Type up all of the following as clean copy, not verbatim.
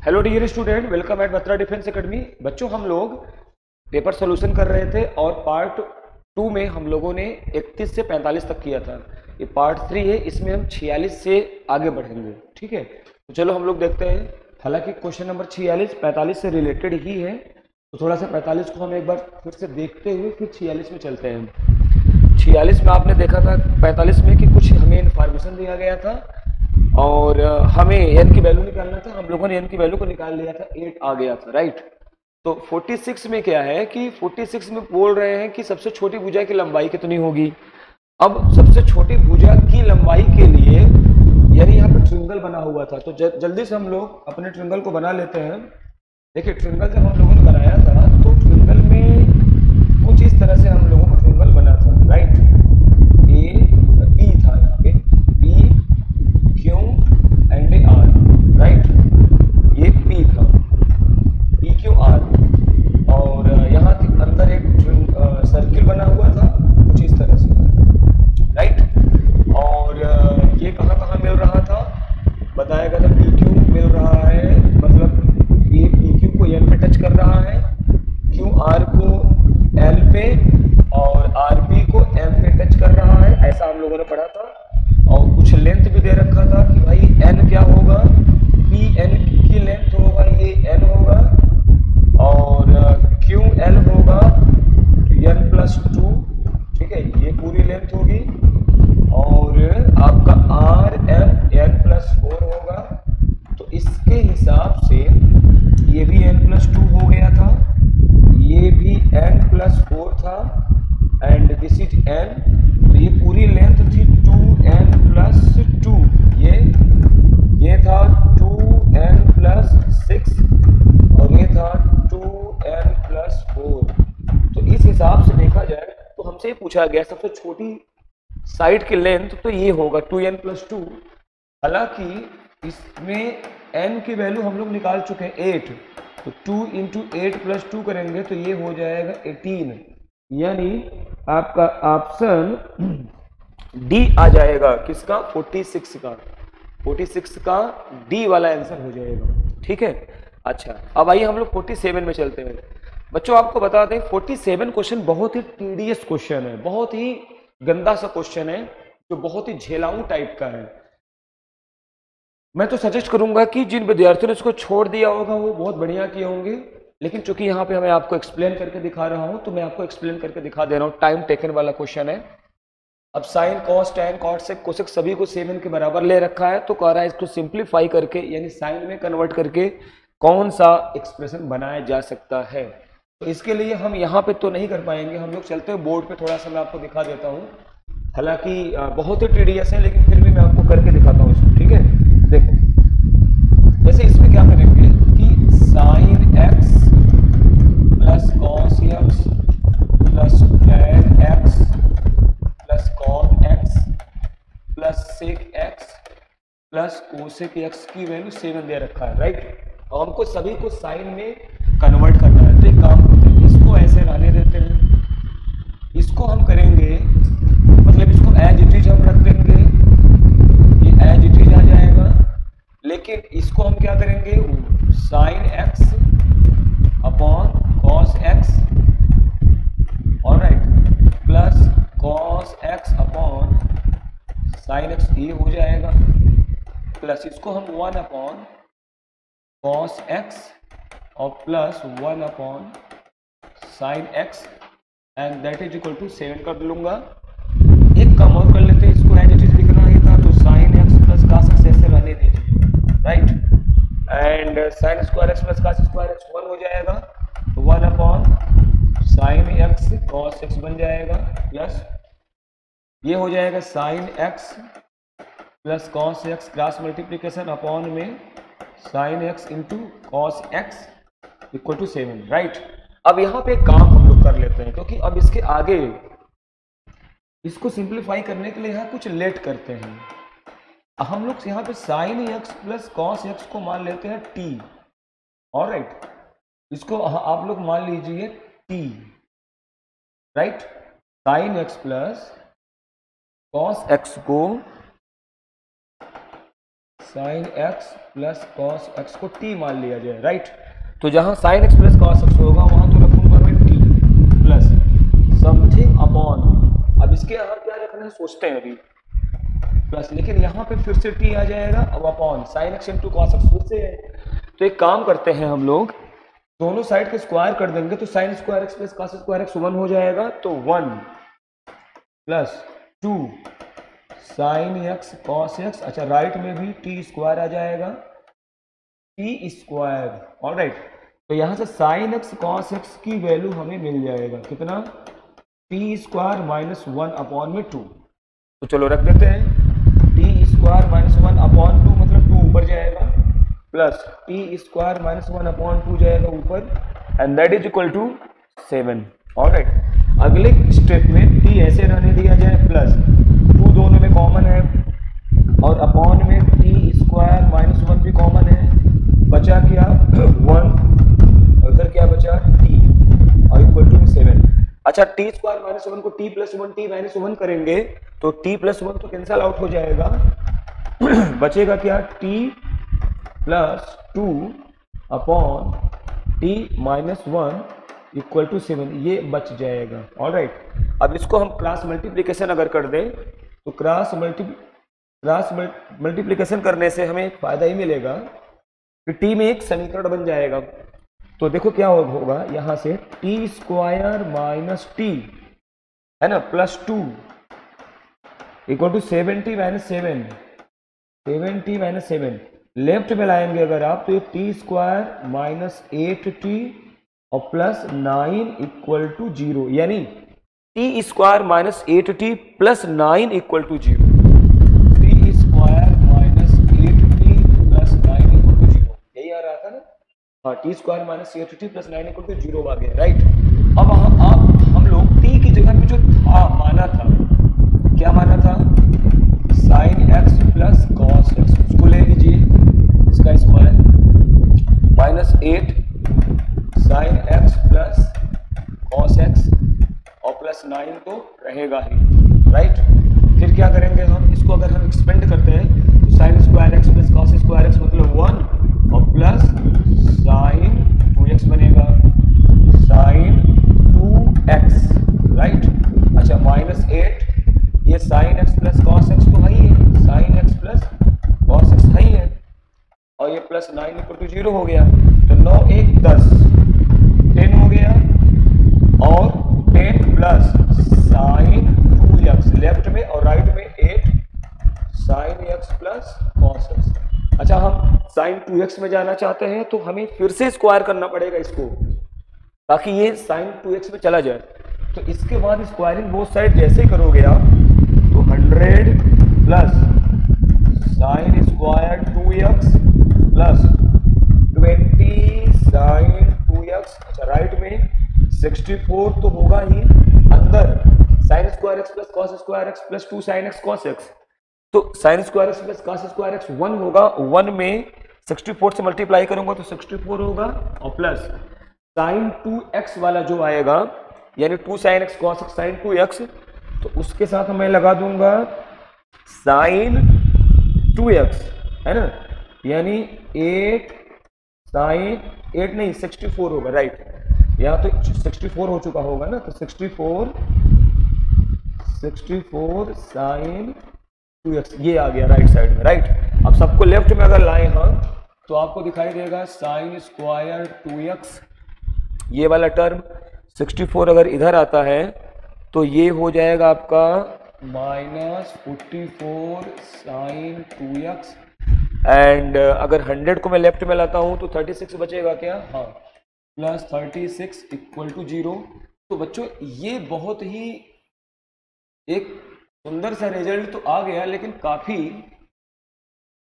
Hello dear student, welcome at Batra defence academy. बच्चों, हम लोग पेपर सोल्यूशन कर रहे थे और पार्ट 2 में हम लोगों ने 31 से 45 तक किया था। ये पार्ट 3 है, इसमें हम 46 से आगे बढ़ेंगे। ठीक है, तो चलो हम लोग देखते हैं। हालांकि क्वेश्चन नंबर 46 45 से रिलेटेड ही है, तो थोड़ा सा 45 को हम एक बार फिर से देखते हुए फिर 46 में चलते हैं। 46 में आपने देखा था 45 में कि कुछ हमें इन्फॉर्मेशन दिया गया था और हमें एन की वैल्यू निकालना था। हम लोगों ने एन की वैल्यू को निकाल लिया था, 8 आ गया था, राइट। तो 46 में क्या है कि 46 में बोल रहे हैं कि सबसे छोटी भुजा की लंबाई कितनी होगी। अब सबसे छोटी भुजा की लंबाई के लिए यानी यहाँ पे ट्रिंगल बना हुआ था, तो जल्दी से हम लोग अपने ट्रिंगल को बना लेते हैं। देखिए, ट्रिंगल जब हम लोगों ने बनाया था तो ट्रिंगल में कुछ इस तरह से हम लोगों को ट्रिंगल बना था, राइट। ए पी था, यहाँ पे P Q and R, right. ये पी था, पी क्यू आर, और यहाँ अंदर एक सर्किल बना हुआ था कुछ इस तरह से, राइट। और ये कहाँ कहाँ मिल रहा था बताया गया था। पी क्यू मिल रहा है, मतलब ये पी क्यू को एल पे टच कर रहा है, क्यू आर को एल पे और आर बी को एम पे टच कर रहा है, ऐसा हम लोगों ने पढ़ा था। और कुछ लेंथ भी दे रखा था कि भाई एन क्या होगा, पी एन की लेंथ होगा, ये एन होगा, और क्यू एल होगा एन प्लस 2, ठीक है, ये पूरी लेंथ होगी। और आपका आर एम एन प्लस 4 होगा, तो इसके हिसाब से ये भी एन प्लस 2 हो गया था, ये भी एन प्लस 4 था, एंड दिस इज एन। तो ये पूरी लेंथ थी 2n प्लस 2, ये था 2n प्लस 6, और ये था 2n प्लस 4। तो इस हिसाब से देखा जाए तो हमसे ये पूछा गया सबसे छोटी साइड की लेंथ, तो ये होगा 2n प्लस 2। हालांकि इसमें n की वैल्यू हम लोग निकाल चुके हैं 8, तो 2 इंटू 8 प्लस 2 करेंगे तो ये हो जाएगा 18, यानी आपका ऑप्शन डी आ जाएगा। किसका? 46 का। 46 का डी वाला आंसर हो जाएगा, ठीक है। अच्छा, अब आइए हम लोग 47 में चलते हैं। बच्चों, आपको बता दें 47 क्वेश्चन बहुत ही टीडियस क्वेश्चन है, बहुत ही गंदा सा क्वेश्चन है, जो बहुत ही झेलाऊ टाइप का है। मैं तो सजेस्ट करूंगा कि जिन विद्यार्थियों ने इसको छोड़ दिया होगा वो बहुत बढ़िया किए होंगे, लेकिन चूंकि यहाँ पे मैं आपको एक्सप्लेन करके दिखा रहा हूँ तो मैं आपको एक्सप्लेन करके दिखा दे रहा हूँ। टाइम टेकन वाला क्वेश्चन है। अब साइन कॉस टैन कॉट से कोसेक सभी को सेवन के बराबर ले रखा है, तो कह रहा है इसको सिंप्लीफाई करके यानी साइन में कन्वर्ट करके कौन सा एक्सप्रेशन बनाया जा सकता है। तो इसके लिए हम यहाँ पे तो नहीं कर पाएंगे, हम लोग चलते हैं बोर्ड पे, थोड़ा सा मैं आपको दिखा देता हूँ। हालांकि बहुत ही टीडीएस है, लेकिन फिर भी मैं आपको करके दिखाता हूँ इसको, ठीक है। देखो, जैसे इसमें क्या करेंगे कि sin x plus cos x plus tan x plus cot x plus sec x plus cosec x की वैल्यू 7 दे रखा है, राइट। और हमको सभी को साइन में कन्वर्ट करना है, तो एक काम करते हैं, इसको ऐसे रहने देते हैं, इसको हम करेंगे, मतलब इसको एज इट इज हम रख देंगे, ये एज इट इज आ जाएगा। लेकिन इसको हम क्या करेंगे, sin x upon cos x, alright, plus cos x upon sign x, ये हो जाएगा, प्लस इसको हम 1 अपॉन कॉस एक्स और plus 1 upon sign x, and that is equal to 7 कर लूंगा। एक काम और कर लेते हैं, इसको एज इट इज लिखना ही था, तो sine x plus cos x ऐसे रहने दीजिए, right. And sine square x plus cos square x 1 हो जाएगा, तो 1 upon sign x cos x बन जाएगा, प्लस ये हो जाएगा sine x plus cos x cross multiplication upon में sine x into cos x equal to 7, right. अब यहाँ पे एक काम हम लोग कर लेते हैं, क्योंकि अब इसके आगे इसको सिंप्लीफाई करने के लिए यहाँ कुछ लेट करते हैं। हम लोग यहाँ पे sign x plus cos x को मान लेते हैं टी, ऑलराइट। इसको आप लोग मान लीजिए T, right. Sine x plus cos x को sine x plus cos x को टी मान लिया जाए, राइट। तो जहां sine x plus cos x होगा वहां तो रखूंगा मैं टी प्लस समथिंग अपॉन, अब इसके यहाँ क्या रखना है सोचते हैं अभी, प्लस, लेकिन यहाँ पे फिर से टी आ जाएगा, अब upon sine x into cos x फिर से है। तो एक काम करते हैं हम लोग, दोनों साइड के स्क्वायर कर देंगे तो sine square x plus cos square x 1 हो जाएगा, तो 1 plus 2 sign x cos x, अच्छा राइट में भी टी स्क्वायर आ जाएगा, टी स्क्वायर, ऑलराइट। तो यहाँ से साइन एक्स कॉस एक्स की वैल्यू हमें मिल जाएगा कितना, टी स्क्वायर माइनस 1 अपॉन में 2। तो चलो रख देते हैं, टी स्क्वायर माइनस 1 अपॉन 2 मतलब 2 ऊपर जाएगा, plus T square minus 1 upon 2 जाएगा ऊपर, and that is equal to 7, alright. अगले स्टेप में टी ऐसे रहने दिया जाए, प्लस 2 दोनों में कॉमन है, और अपॉन में टी स्क्वायर माइनस 1 भी कॉमन है, बचा क्या 1, उधर क्या बचा टी, और इक्वल टू 7। अच्छा टी स्क्वायर माइनस 1 को टी प्लस 1 टी माइनस 1 करेंगे तो टी प्लस 1 तो कैंसल आउट हो जाएगा, बचेगा क्या T plus 2 upon T minus 1 equal to 7, ये बच जाएगा, ऑलराइट। अब इसको हम क्रॉस मल्टीप्लिकेशन अगर कर दें तो क्रॉस मल्टीप्लिकेशन करने से हमें एक फायदा ही मिलेगा कि टी में एक समीकरण बन जाएगा। तो देखो क्या होगा, यहाँ से टी स्क्वायर माइनस टी है ना plus 2 equal to 70 minus 7, 70 minus 7 left में लाएंगे अगर आप, तो ये टी स्क्वायर माइनस 8t और प्लस 9 इक्वल टू 0, यानी T square minus 8t plus 9 equal to 0, T square minus 8t plus 9 equal to 0, यही आ रहा था ना, हाँ T square minus 8t plus 9 equal to 0 आ गया, राइट। अब हम लोग टी की जगह पे जो था माना था, क्या माना था, sign x plus cos x, उसको ले लीजिए, इसका square minus 8 sign x plus cos x और प्लस 9 तो रहेगा ही, राइट। फिर क्या करेंगे हम, इसको अगर हम एक्सपेंड करते हैं तो sine square x plus cos square x मतलब 1 और प्लस साइन 2x बनेगा, साइन 2x, राइट। अच्छा माइनस 8, ये sign x plus cos x तो है ही है, sign x plus cos x है ही है, और ये प्लस 9 इक्वल टू 0 हो गया, तो 9 1 10 10 हो गया, और 10 प्लस साइन 2x लेफ्ट में और राइट में 8 sin x plus cos x। अच्छा हम साइन 2x में जाना चाहते हैं तो हमें फिर से स्क्वायर करना पड़ेगा इसको, ताकि ये साइन 2x में चला जाए। तो इसके बाद स्क्वायरिंग बोथ साइड जैसे करोगे आप, तो 100 plus sine square 2x plus 20 sine 2x, अच्छा राइट में 64 तो होगा ही, अंदर sine square x plus cos square x plus 2 sign x cos x, तो sine square x plus cos square x 1 होगा, 1 में 64 से मल्टीप्लाई करूंगा तो 64 होगा, और प्लस साइन 2x वाला जो आएगा यानी 2 sign x cos x sin 2x, तो उसके साथ मैं लगा दूंगा साइन 2x, है ना, यानी 8 साइन 8 नहीं 64 होगा, राइट। यहाँ तो 64 हो चुका होगा ना, तो 64 साइन 2x ये आ गया राइट साइड में, राइट। अब सबको लेफ्ट में अगर लाए हम तो आपको दिखाई देगा साइन स्क्वायर 2x, ये वाला टर्म 64 अगर इधर आता है तो ये हो जाएगा आपका माइनस 44 साइन 2x, एंड अगर 100 को मैं लेफ्ट में लाता हूं तो 36 बचेगा क्या, हाँ प्लस 36 इक्वल टू 0। तो बच्चों ये बहुत ही एक सुंदर सा रिजल्ट तो आ गया, लेकिन काफी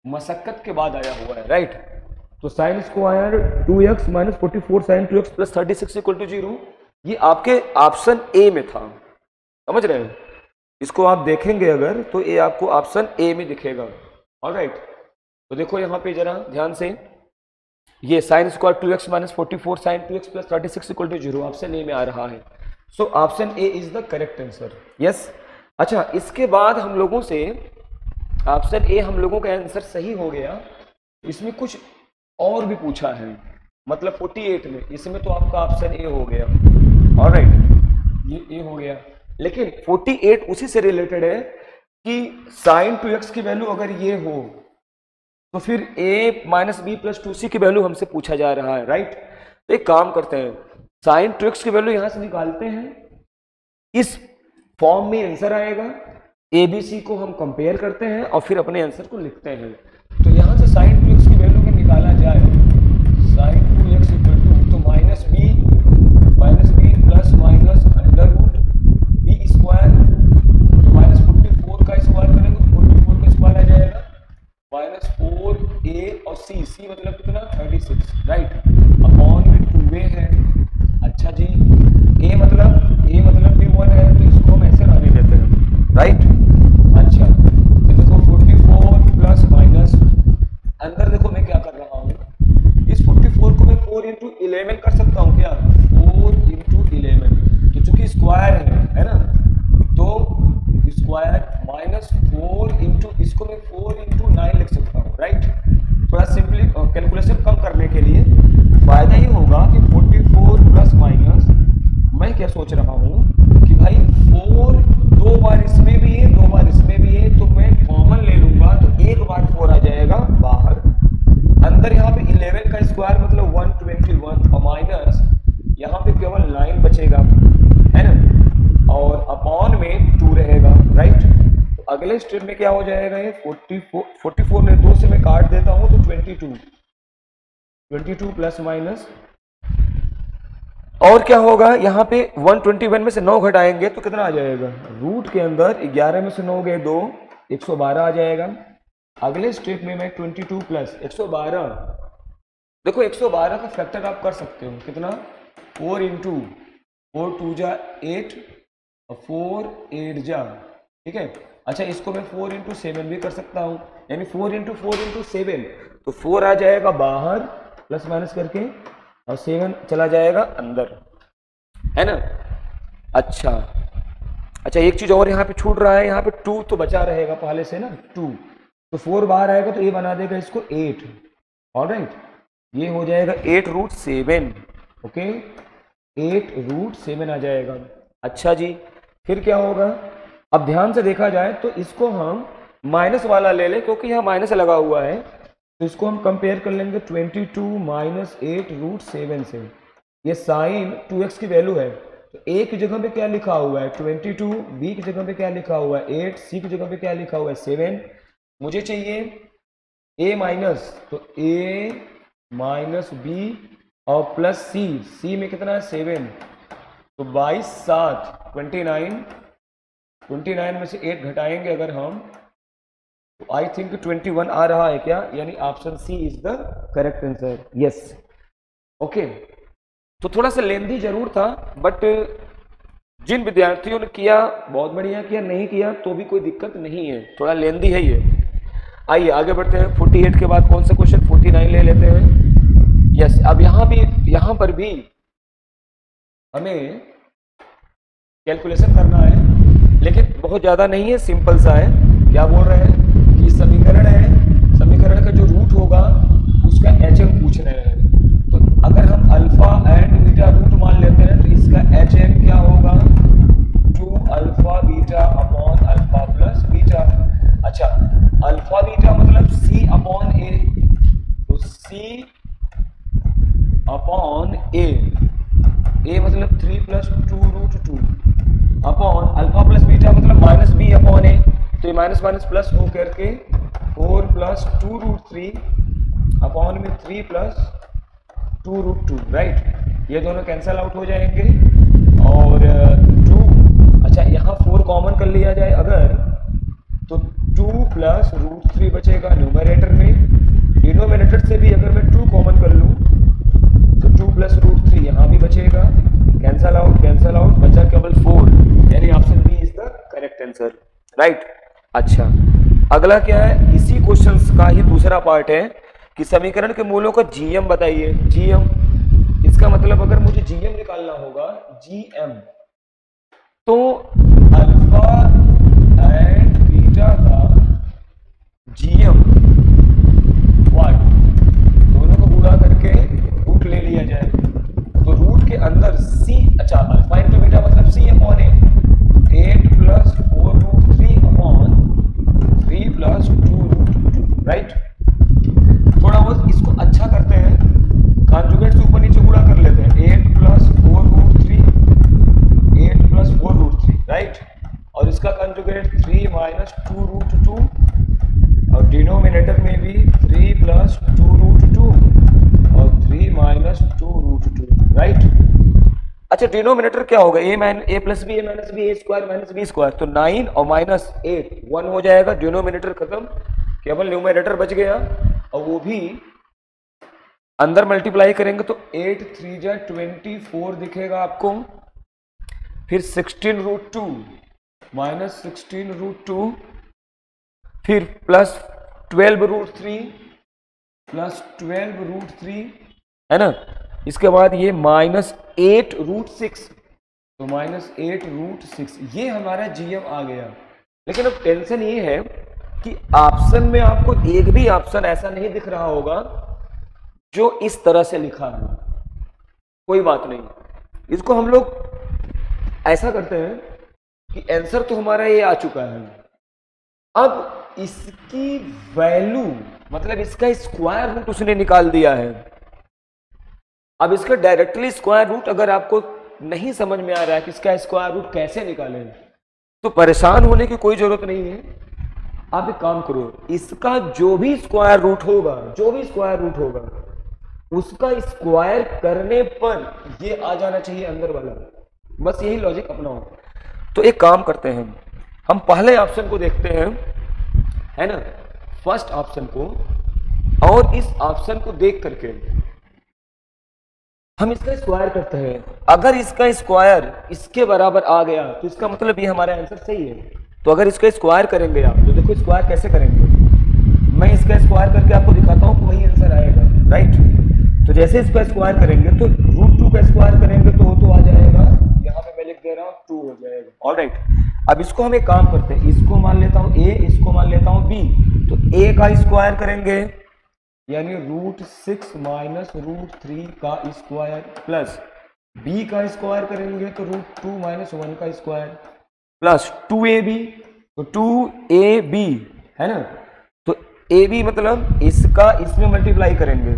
मशक्कत के बाद आया हुआ है, राइट। तो sine square 2x minus 44 sine 2x plus 36 equal to 0, ये आपके ऑप्शन ए में था, समझ रहे हैं। इसको आप देखेंगे अगर तो ये आपको ऑप्शन ए में दिखेगा, ऑलराइट। तो देखो यहाँ पे जरा ध्यान से, ये sine square 2x minus 44 sine 2x plus 36 equal to 0 option A में आ रहा है। So option A is the correct answer, yes. अच्छा इसके बाद हम लोगों से ऑप्शन ए हम लोगों का आंसर सही हो गया। इसमें कुछ और भी पूछा है, मतलब 48 में, इसमें तो आपका ऑप्शन ए हो गया। ऑलराइट, ये ए हो गया। लेकिन 48 उसी से रिलेटेड है कि साइन 2x की वैल्यू अगर ये हो तो फिर a minus B plus 2c की वैल्यू हमसे पूछा जा रहा है, राइट। तो एक काम करते हैं, साइन 2x की वैल्यू यहां से निकालते हैं, इस फॉर्म में आंसर आएगा, ए बी सी को हम कंपेयर करते हैं और फिर अपने आंसर को लिखते हैं। तो यहां से साइन 2x की वैल्यू को निकाला जाए, साइन 2x इक्वल टू, तो minus B plus minus under root B square, तो माइनस 44 का स्क्वायर करेंगे तो 44 का स्क्वायर आ जाएगा, माइनस 4a और c मतलब कितना 36, राइट, अपॉन में 2a है। अच्छा जी, a मतलब भी 1 है, तो इसको हम ऐसे रहने देते हैं, राइट। अच्छा, तो देखो 44 प्लस माइनस, अंदर देखो मैं क्या कर रहा हूँ, इस 44 को मैं 4 इंटू 11 कर सकता हूँ क्या, 4 इंटू 11, तो चूंकि स्क्वायर है ना, तो स्क्वायर माइनस 4 इंटू, इसको मैं 4 इंटू 9 लिख सकता हूँ, राइट। थोड़ा सिंपली कैलकुलेशन कम करने के लिए फायदा ही होगा कि 44 प्लस माइनस, मैं क्या सोच रहा हूँ कि भाई 4 दो बार इसमें भी है, दो बार इसमें भी है, तो मैं कॉमन ले लूंगा, तो एक बार 4 आ जाएगा बाहर, अंदर यहाँ पे 11 का स्क्वायर मतलब 121 और माइनस यहाँ पे केवल 9 बचेगा, है ना, और अपॉन में 2 रहेगा, राइट। तो अगले स्टेप में क्या हो जाएगा, ये 44 में 2 से मैं काट देता हूँ तो 22 प्लस माइनस, और क्या होगा यहाँ पे 121 में से 9 घटाएंगे तो कितना आ जाएगा, रूट के अंदर 11 में से 9 गए 2, 112 आ जाएगा। अगले स्टेप में मैं 22 प्लस 112, देखो 112 का फैक्टर आप कर सकते हो कितना, 4 इंटू 4 2 जा 8 और 4 8 जा, ठीक है। अच्छा, इसको मैं 4 इंटू 7 भी कर सकता हूँ, यानी 4 इंटू 7, तो 4 आ जाएगा बाहर प्लस माइनस करके और 7 चला जाएगा अंदर, है ना। अच्छा, एक चीज और यहाँ पे छूट रहा है, यहाँ पे 2 तो बचा रहेगा पहले से ना, 2, तो 4 बाहर आएगा तो ये बना देगा इसको 8, ऑलराइट, ये हो जाएगा 8 रूट 7, ओके, 8 रूट 7 आ जाएगा। अच्छा जी, फिर क्या होगा, अब ध्यान से देखा जाए तो इसको हम माइनस वाला ले लें, क्योंकि यहाँ माइनस लगा हुआ है, तो इसको हम कंपेयर कर लेंगे 22 माइनस 8 रूट 7 से। ये साइन 2x की वैल्यू है, तो a की जगह पे क्या लिखा हुआ है 22, b की जगह पे क्या लिखा हुआ है 8, c की जगह पे क्या लिखा हुआ है 7। मुझे चाहिए a माइनस, तो a माइनस b और प्लस c में कितना है 7, तो 22 7 29 में से 8 घटाएंगे अगर हम, तो आई थिंक 21 आ रहा है क्या, यानी option C is the correct answer, yes, okay. तो थोड़ा सा लेंदी जरूर था, बट जिन विद्यार्थियों ने किया बहुत बढ़िया किया, नहीं किया तो भी कोई दिक्कत नहीं है, थोड़ा लेंदी है ये। आइए आगे बढ़ते हैं, 48 के बाद कौन सा क्वेश्चन 49 ले लेते हैं, यस। अब यहाँ पर भी हमें कैलकुलेशन करना है, लेकिन बहुत ज्यादा नहीं है, सिंपल सा है। क्या बोल रहे हैं कि समीकरण है, समीकरण का जो रूट होगा उसका HM पूछ रहे हैं, तो अगर हम अल्फा एंड बीटा रूट मान लेते हैं तो इसका HM क्या होगा, 2 alpha beta upon alpha plus beta. अच्छा, अल्फा बीटा मतलब C अपॉन A, तो C अपॉन A मतलब 3 plus 2 root 2 upon alpha plus beta मतलब माइनस B अपॉन A, तो ये माइनस माइनस प्लस हो करके 4 प्लस 2 रूट 3 अपॉन में 3 प्लस 2 रूट 2, राइट। ये दोनों कैंसल आउट हो जाएंगे और 2, अच्छा यहाँ 4 कॉमन कर लिया जाए अगर, तो 2 प्लस रूट 3 बचेगा न्यूमरेटर में, डिनोमिनेटर से भी अगर मैं 2 कॉमन कर लूँ तो 2 प्लस रूट 3 यहाँ भी बचेगा, कैंसल आउट बचा केवल 4, यानी option B is the correct answer, right. अच्छा, अगला क्या है, इसी क्वेश्चन का ही दूसरा पार्ट है कि समीकरण के मूलों का GM बताइए। GM, इसका मतलब अगर मुझे GM निकालना होगा, GM, तो अल्फा एंड बीटा का जीएम वाट, दोनों को गुणा करके रूट ले लिया जाए, तो रूट के अंदर सी, अच्छा अल्फा इंटू बीटा मतलब C upon A, 8 plus 4 root 3 upon 3 plus 2 root 2, right. थोड़ा बहुत इसको अच्छा करते हैं, कॉन्जुगेट से ऊपर नीचे गुणा कर लेते हैं, 8 plus 4 root 3, 8 plus 4 root 3, right. और इसका कॉन्जुगेट 3 माइनस 2 रूट 2, और डिनोमिनेटर में भी 3 प्लस 2 रूट 2 और 3 माइनस 2 रूट 2, राइट। अच्छा डिनोमिनेटर क्या होगा, ए प्लस बी ए माइनस बी, ए स्क्वायर माइनस बी स्क्वायर, तो 9 और माइनस 8 1 हो जाएगा, डिनोमिनेटर खत्म, केवल न्यूमरेटर बच गया, और वो भी अंदर मल्टीप्लाई करेंगे तो 8 3 जा 24 दिखेगा आपको, फिर 16 रूट 2 माइनस 16 रूट 2, फिर प्लस 12 रूट 3 प्लस 12 रूट 3, है ना। इसके बाद ये माइनस 8 रूट 6, तो माइनस 8 रूट 6, ये हमारा जीएम आ गया। लेकिन अब टेंशन ये है कि ऑप्शन में आपको एक भी ऑप्शन ऐसा नहीं दिख रहा होगा जो इस तरह से लिखा है। कोई बात नहीं, इसको हम लोग ऐसा करते हैं कि आंसर तो हमारा ये आ चुका है, अब इसकी वैल्यू मतलब इसका स्क्वायर रूट उसने निकाल दिया है। अब इसका डायरेक्टली स्क्वायर रूट अगर आपको नहीं समझ में आ रहा है कि इसका स्क्वायर रूट कैसे निकालें, तो परेशान होने की कोई जरूरत नहीं है। आप एक काम करो, इसका जो भी स्क्वायर रूट होगा, जो भी स्क्वायर रूट होगा, उसका स्क्वायर करने पर ये आ जाना चाहिए अंदर वाला, बस यही लॉजिक अपनाओ। तो एक काम करते हैं, हम पहले ऑप्शन को देखते हैं, है ना, फर्स्ट ऑप्शन को, और इस ऑप्शन को देख करके हम इसका स्क्वायर करते हैं। अगर इसका स्क्वायर इसके बराबर आ गया तो इसका मतलब ये हमारा आंसर सही है। तो अगर इसका स्क्वायर करेंगे आप, तो देखो स्क्वायर कैसे करेंगे, मैं इसका स्क्वायर करके आपको दिखाता हूं, तो वही आंसर आएगा, राइट। तो जैसे इसका स्क्वायर करेंगे तो रूट 2 का स्क्वायर करेंगे तो आ जाएगा, यहाँ पे मैं लिख दे रहा हूँ 2 हो जाएगा, ऑलराइट। अब इसको हम एक काम करते हैं, इसको मान लेता हूँ a, इसको मान लेता हूँ b, तो a का स्क्वायर करेंगे यानी रूट 6 माइनस रूट 3 का स्क्वायर, प्लस b का स्क्वायर करेंगे तो रूट 2 माइनस 1 का स्क्वायर, प्लस 2ab, तो 2ab है ना, तो ab मतलब इसका इसमें मल्टीप्लाई करेंगे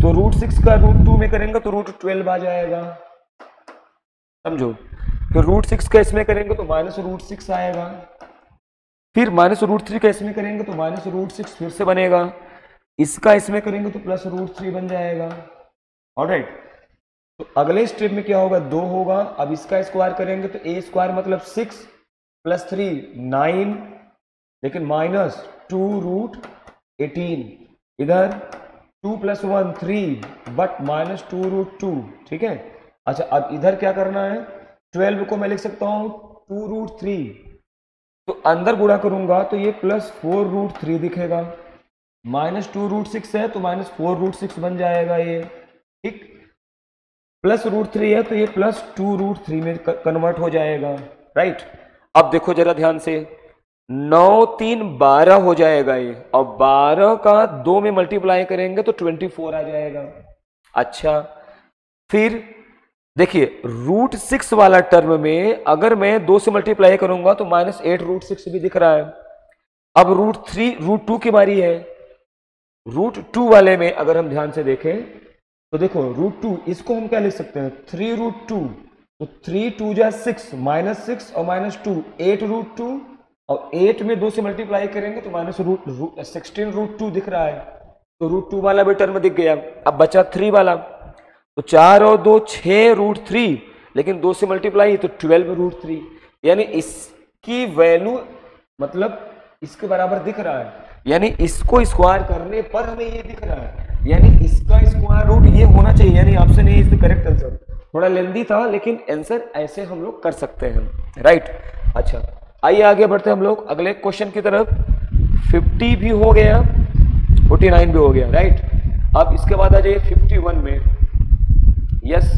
तो रूट 6 का रूट 2 में करेंगे तो रूट 12 आ जाएगा, समझो। फिर रूट 6 का इसमें करेंगे तो माइनस रूट 6 आएगा, फिर माइनस रूट 3 का इसमें करेंगे तो माइनस रूट 6 फिर से बनेगा, इसका इसमें करेंगे तो प्लस रूट 3 बन जाएगा, ऑलराइट। तो अगले स्टेप में क्या होगा, 2 होगा। अब इसका स्क्वायर करेंगे तो ए स्क्वायर मतलब 6 प्लस 3 9, लेकिन माइनस 2 रूट 18, इधर 2 प्लस 1 3 बट माइनस 2 रूट 2, ठीक है। अच्छा अब इधर क्या करना है, 12 को मैं लिख सकता हूं 2 रूट 3, तो अंदर गुणा करूंगा तो ये प्लस 4 रूट 3 दिखेगा, माइनस 2 रूट 6 है तो माइनस 4 रूट 6 बन जाएगा ये, ठीक। प्लस रूट 3 है तो ये प्लस 2 रूट 3 में कन्वर्ट हो जाएगा, राइट। अब देखो जरा ध्यान से, 9 3 12 हो जाएगा ये, और 12 का 2 में मल्टीप्लाई करेंगे तो 24 आ जाएगा। अच्छा फिर देखिए रूट 6 वाला टर्म में अगर मैं 2 से मल्टीप्लाई करूंगा तो माइनस 8 रूट 6 भी दिख रहा है। अब रूट 2 की बारी है, रूट 2 वाले में अगर हम ध्यान से देखें तो देखो रूट 2 इसको हम क्या लिख सकते हैं 3 रूट 2, तो 3 2 जा 6 माइनस 6 और माइनस 2 8 रूट 2, और 8 में 2 से मल्टीप्लाई करेंगे तो माइनस रूट 16 रूट 2 दिख रहा है, तो रूट 2 वाला भी टर्म दिख गया। अब बचा 3 वाला, तो 4 और 2 6 रूट 3, लेकिन 2 से मल्टीप्लाई तो 12 रूट 3, यानी इसकी वैल्यू मतलब इसके बराबर दिख रहा है, यानी इसको स्क्वायर करने पर हमें ये दिख रहा है, यानी इसका स्क्वायर रूट ये होना चाहिए, यानी option A is the correct answer. थोड़ा लेंदी था लेकिन आंसर ऐसे हम लोग कर सकते हैं, राइट। अच्छा आइए आगे बढ़ते हैं हम लोग अगले क्वेश्चन की तरफ। 50 भी हो गया, 49 भी हो गया, राइट। अब इसके बाद आ जाइए 51 में। यस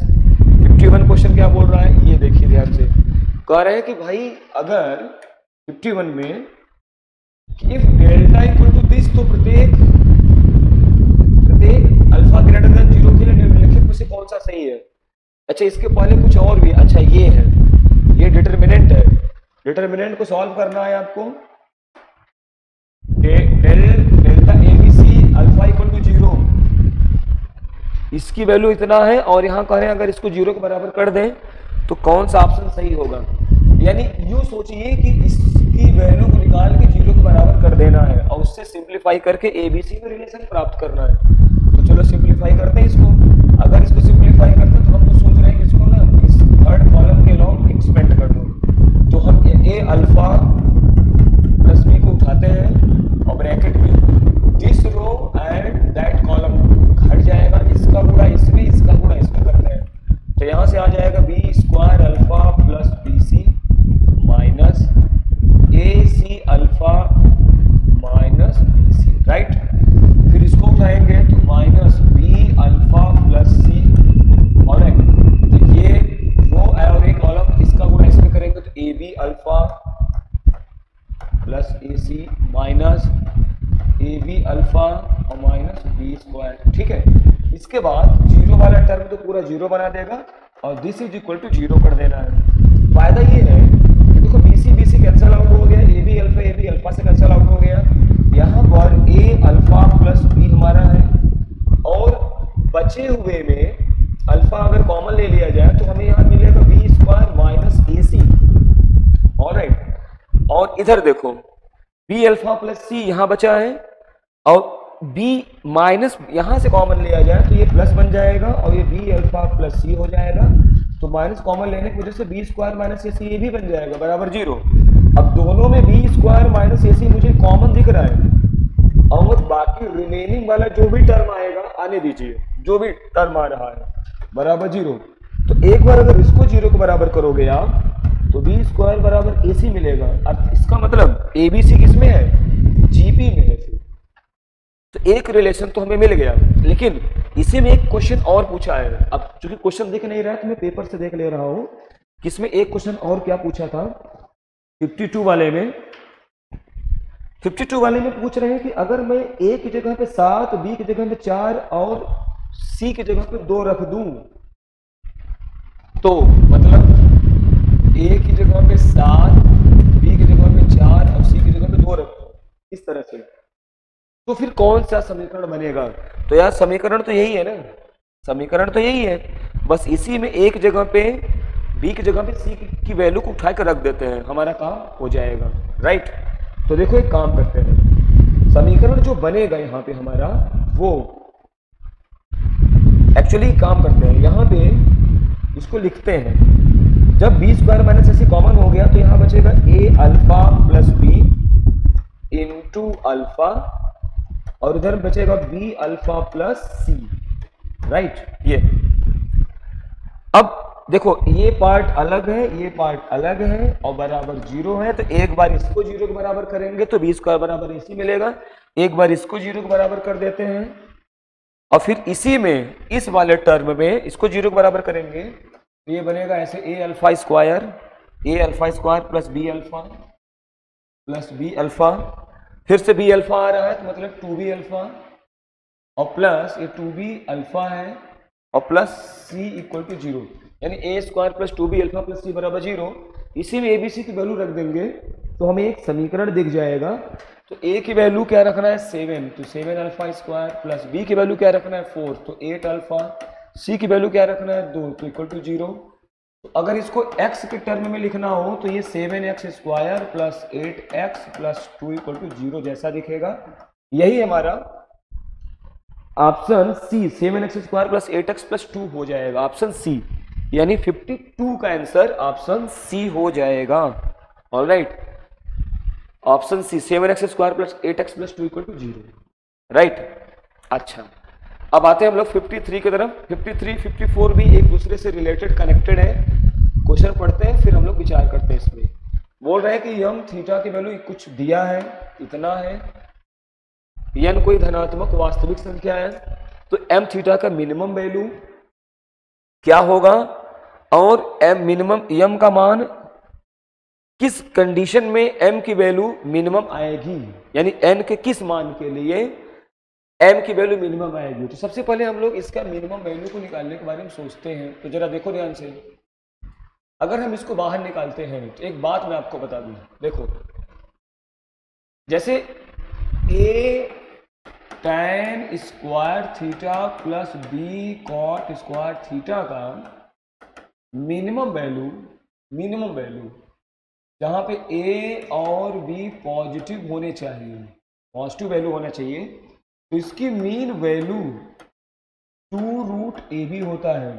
51 क्वेश्चन क्या बोल रहा है ये देखिए ध्यान से, कह रहे हैं कि भाई अगर 51 में कि if delta equal to this, तो प्रत्येक अल्फा ग्रेटर देन 0 के लिए निम्नलिखित में से कौन सा सही है। अच्छा, इसके पहले कुछ और भी। अच्छा, ये है, ये डिटरमिनेंट है। डिटरमिनेंट को सॉल्व करना है आपको। Delta ABC alpha equal to 0, इसकी वैल्यू इतना है, और यहां कह रहे हैं अगर इसको 0 के बराबर कर दें तो कौन सा ऑप्शन सही होगा। यानी यूं सोचिए कि इसकी वैल्यू को निकाल के 0 के बराबर कर देना है और उससे सिंप्लीफाई करके एबीसी में रिलेशन प्राप्त करना है। तो चलो सिंप्लीफाई करते हैं इसको। अगर इसको सिंप्लीफाई करते हैं तो हम तो सोच रहे हैं कि इसको ना इस थर्ड कॉलम के लॉन्ग एक्सपेंड कर दो। तो हम ए अल्फा प्लस बी को उठाते हैं और ब्रैकेट में this row and that column हट जाएगा, इसका गुणा इसमें, इसका गुणा इसमें करते हैं। तो यहां से आ जाएगा B square alpha plus B C minus A C alpha minus B C, right. फिर इसको उठाएंगे तो minus B alpha plus C, और तो ये रो और एक कॉलम, इसका गुणा इसमें करेंगे तो A B alpha plus A C minus A B alpha और माइनस बी स्क्वायर, ठीक है। इसके बाद 0 वाला टर्म तो पूरा 0 बना देगा और दिस इज इक्वल टू 0 कर देना है। फायदा ये है कि देखो बी सी कैंसिल आउट हो गया, ए बी अल्फा से कैंसिल आउट हो गया। यहाँ पर ए अल्फा प्लस बी हमारा है, और बचे हुए में अल्फा अगर कॉमन ले लिया जाए तो हमें यहाँ मिलेगा B square minus A C, alright. और इधर देखो बी अल्फा प्लस सी यहाँ बचा है, और बी माइनस यहां से कॉमन लिया जाए तो ये प्लस बन जाएगा और ये बी अल्फा प्लस सी हो जाएगा। तो माइनस कॉमन लेने की वजह से बी स्क्वायर माइनस ए सी ये भी बन जाएगा बराबर 0। अब दोनों में बी स्क्वायर माइनस ए सी मुझे कॉमन दिख रहा है, और बाकी रिमेनिंग वाला जो भी टर्म आएगा आने दीजिए, जो भी टर्म आ रहा है बराबर 0। तो एक बार अगर इसको 0 के बराबर करोगे आप तो बी स्क्वायर बराबर ए सी मिलेगा। अब इसका मतलब ए बी सी किस में है, जीपी में है। तो एक रिलेशन तो हमें मिल गया, लेकिन इसी में एक क्वेश्चन और पूछा है। अब चूंकि क्वेश्चन दिख नहीं रहा है तो मैं पेपर से देख ले रहा हूं कि इसमें एक क्वेश्चन और क्या पूछा था। 52 वाले में पूछ रहे हैं कि अगर मैं ए की जगह पे 7, बी की जगह पे 4 और सी की जगह पे 2 रख दूं, तो मतलब ए की जगह पे 7, बी की जगह पे 4 और सी की जगह पे 2 रख दूं इस तरह से, तो फिर कौन सा समीकरण बनेगा। तो यार समीकरण तो यही है ना, समीकरण तो यही है, बस इसी में एक जगह पे बी की जगह पे सी की वैल्यू को उठा कर रख देते हैं, हमारा काम हो जाएगा, राइट। तो देखो एक काम करते हैं, समीकरण जो बनेगा यहाँ पे हमारा वो एक्चुअली काम करते हैं, यहाँ पे इसको लिखते हैं। जब B square minus A C common हो गया तो यहाँ बचेगा A alpha plus B into alpha, और इधर बचेगा B alpha plus C, right. ये अब देखो ये पार्ट अलग है, ये पार्ट अलग है और बराबर 0 है। तो एक बार इसको 0 के बराबर करेंगे तो बी स्क्वायर बराबर इसी मिलेगा, एक बार इसको 0 के बराबर कर देते हैं और फिर इसी में इस वाले टर्म में इसको 0 के बराबर करेंगे तो ये बनेगा ऐसे A alpha square plus B alpha, फिर से बी अल्फा आ रहा है तो मतलब 2b अल्फा, और प्लस ये 2b अल्फा है और प्लस c इक्वल टू 0, यानी A square plus 2b alpha plus C बराबर 0। इसी में एबीसी की वैल्यू रख देंगे तो हमें एक समीकरण दिख जाएगा। तो ए की वैल्यू क्या रखना है 7, तो 7 अल्फा स्क्वायर, प्लस बी की वैल्यू क्या रखना है 4, तो 8 अल्फा, सी की वैल्यू क्या रखना है 2, तो इक्वल टू 0। तो अगर इसको x के टर्म में लिखना हो तो ये 7x square plus 8x plus 2 equal to 0 जैसा दिखेगा। यही हमारा option C 7x square plus 8x plus 2 हो जाएगा, ऑप्शन सी, यानी 52 का आंसर ऑप्शन सी हो जाएगा। Alright, option C 7x square plus 8x plus 2 equal to 0, right. अच्छा, अब आते हैं हम लोग 53 की तरफ। 53, 54 भी एक दूसरे से रिलेटेड कनेक्टेड है। क्वेश्चन पढ़ते हैं फिर हम लोग विचार करते हैं इसमें। बोल रहे हैं कि यम थीटा की वैल्यू कुछ दिया है, इतना है, यन कोई धनात्मक वास्तविक संख्या है, तो एम थीटा का मिनिमम वैल्यू क्या होगा और एम मिनिमम यम का मान किस कंडीशन में एम की वैल्यू मिनिमम आएगी, यानी n के किस मान के लिए m की वैल्यू मिनिमम आएगी। तो सबसे पहले हम लोग इसका मिनिमम वैल्यू को निकालने के बारे में सोचते हैं। तो जरा देखो ध्यान से, अगर हम इसको बाहर निकालते हैं तो एक बात मैं आपको बता दूं, देखो जैसे a tan square theta plus b cot square theta का मिनिमम वैल्यू जहां पे a और b पॉजिटिव होने चाहिए, पॉजिटिव वैल्यू होना चाहिए, तो इसकी मीन वैल्यू 2√ab होता है।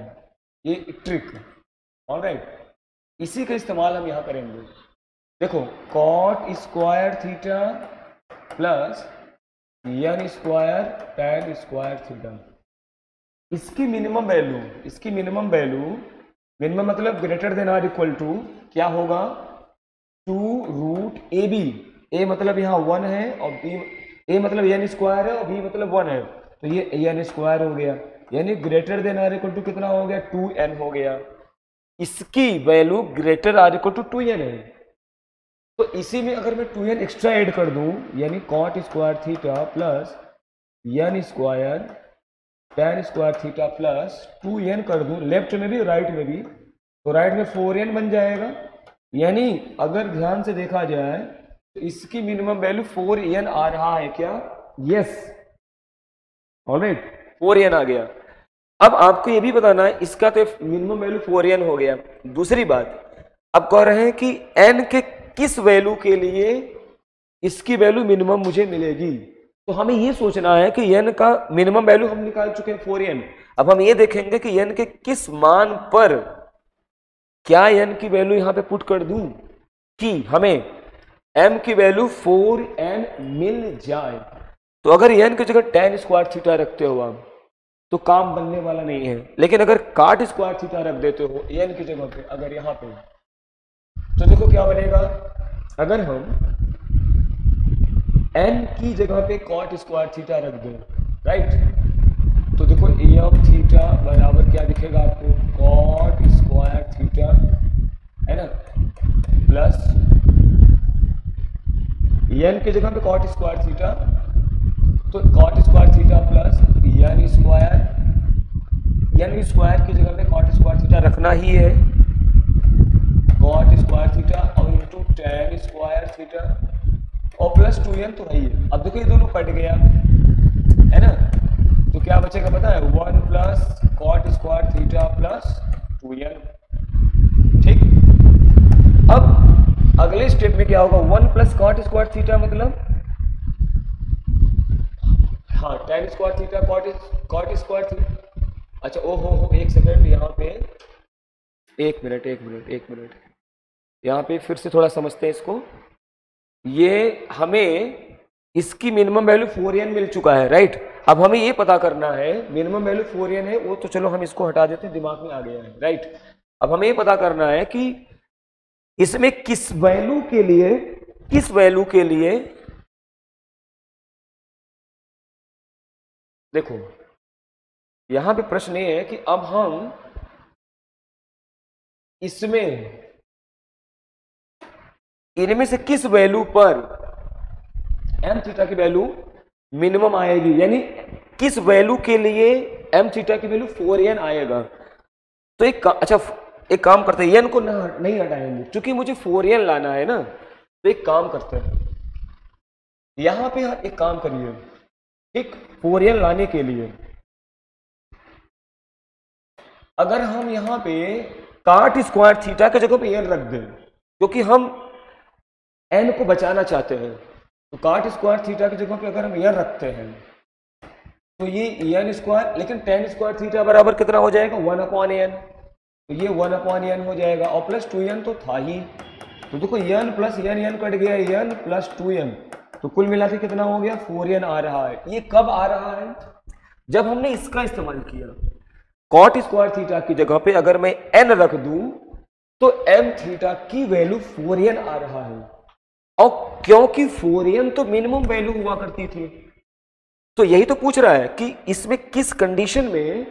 ये ट्रिक, ऑलराइट, इसी का इस्तेमाल हम यहां करेंगे। देखो cot square theta plus n square tan square theta, इसकी मिनिमम वैल्यू मिनिमम मतलब greater than or equal to क्या होगा, 2√ab। a मतलब यहाँ 1 है और b a मतलब n स्क्वायर है और b मतलब 1 है, तो ये n स्क्वायर हो गया, यानी greater than or equal to कितना हो गया, 2n हो गया। इसकी value greater or equal to 2n है, तो इसी में अगर मैं 2n एक्स्ट्रा ऐड कर दूं, यानी cot square theta plus n square tan square theta plus 2n कर दूं, लेफ्ट में भी राइट में भी, तो राइट में 4n बन जाएगा। यानी अगर ध्यान से देखा जाए तो इसकी मिनिमम वैल्यू 4n आ रहा है क्या, यस, ऑलराइट, 4n आ गया। अब आपको ये भी बताना है इसका तो मिनिमम वैल्यू 4n हो गया। दूसरी बात, अब कह रहे हैं कि n के किस वैल्यू के लिए इसकी वैल्यू मिनिमम मुझे मिलेगी, तो हमें ये सोचना है कि n का मिनिमम वैल्यू हम निकाल चुके हैं 4n। अब हम ये देखेंगे कि n के किस मान पर क्या n की वैल्यू यहां पे पुट कर दूं कि हमें m की वैल्यू 4n मिल जाए। तो अगर n की जगह tan स्क्वायर थीटा रखते हो आप तो काम बनने वाला नहीं है, लेकिन अगर काट स्क्वायर थीटा रख देते हो n की जगह पे, अगर यहां पे, तो देखो क्या बनेगा, अगर हम n की जगह पे कॉट स्क्वायर थीटा रख दें, राइट, तो देखो ए ऑफ थीटा बराबर क्या दिखेगा आपको, कॉट स्क्वायर थीटा, है ना, प्लस n की जगह पे कॉट स्क्वायर थीटा, तो cot square theta plus n square की जगह पे कॉट स्क्वायर थीटा रखना ही है, कॉट स्क्वायर थीटा और इंटू tan स्क्वायर थीटा और प्लस 2n तो है ही है। अब देखो ये दोनों कट गया, है ना, तो क्या बचेगा पता है, 1 plus cot square theta plus 2n, ठीक। अब अगले स्टेप में क्या होगा, 1 प्लस कॉट स्क्वायर थीटा मतलब हाँ tan square theta cot square theta, अच्छा ओ हो एक सेकेंड, यहाँ पे एक मिनट यहाँ पे फिर से थोड़ा समझते हैं इसको। ये हमें इसकी मिनिमम वैल्यू 4n मिल चुका है, राइट। अब हमें ये पता करना है, मिनिमम वैल्यू 4n है, वो तो चलो हम इसको हटा देते हैं, दिमाग में आ गया है, राइट। अब हमें ये पता करना है कि इसमें किस वैल्यू के लिए देखो यहां पे प्रश्न ये है कि अब हम इसमें इनमें से किस वैल्यू पर m थीटा की वैल्यू मिनिमम आएगी, यानी किस वैल्यू के लिए m थीटा की वैल्यू 4n आएगा। तो एक काम करते हैं, n को नहीं हटाएंगे क्योंकि मुझे 4n लाना है ना, तो एक काम करते हैं, यहां पे एक काम करिए, ठीक, 4n लाने के लिए अगर हम यहां पे काट स्क्वायर थीटा की जगह पे n रख दें, क्योंकि हम n को बचाना चाहते हैं, तो काट स्क्वायर थीटा की जगह पे अगर हम n रखते हैं तो ये n स्क्वायर, लेकिन tan स्क्वायर थीटा बराबर कितना हो जाएगा, 1/n, तो ये 1/n हो जाएगा और प्लस 2n तो था ही, तो देखो n प्लस n कट गया, n प्लस 2n, तो कुल मिला के कितना हो गया, 4n आ रहा है। ये कब आ रहा है, जब हमने इसका इस्तेमाल किया, कॉट स्क्वायर थीटा की जगह पे अगर मैं n रख दूं तो m थीटा की वैल्यू 4n आ रहा है, और क्योंकि 4n तो मिनिमम वैल्यू हुआ करती थी, तो यही तो पूछ रहा है कि इसमें किस कंडीशन में